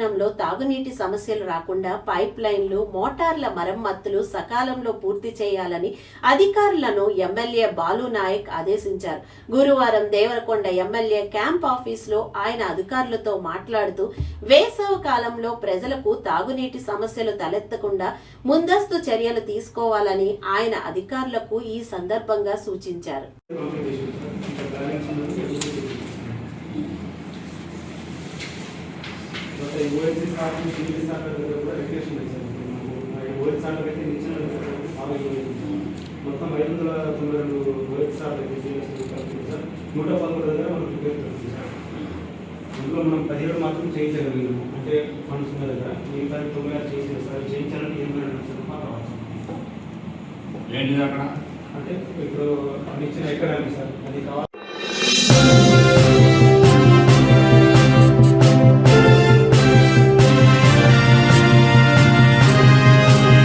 పట్టణంలో తాగునీటి సమస్యలు రాకుండా పైప్ లైన్లు, మోటార్ల మరమ్మతులు సకాలంలో పూర్తి చేయాలని అధికారులను ఎమ్మెల్యే బాలు నాయక్ ఆదేశించారు. గురువారం దేవరకొండ ఎమ్మెల్యే క్యాంప్ ఆఫీసులో ఆయన అధికారులతో మాట్లాడుతూ వేసవి కాలంలో ప్రజలకు తాగునీటి సమస్యలు తలెత్తకుండా ముందస్తు చర్యలు తీసుకోవాలని ఆయన అధికారులకు ఈ సందర్భంగా సూచించారు. మొత్తం 592 ఓఎస్ సార్ 113 దగ్గర మనం ప్రిపేర్ చేస్తాం సార్. అందులో మనం 17 మాత్రం చేయించగలిగినాము. అంటే ఫండ్స్ ఉన్న దగ్గర మిగతా 96 చేయించారు సార్. చేయించాలని ఏమైనా కావాలి ఏంటిది అక్కడ అంటే ఇప్పుడు ఇచ్చిన ఎక్కడ సార్ అది కావాలి.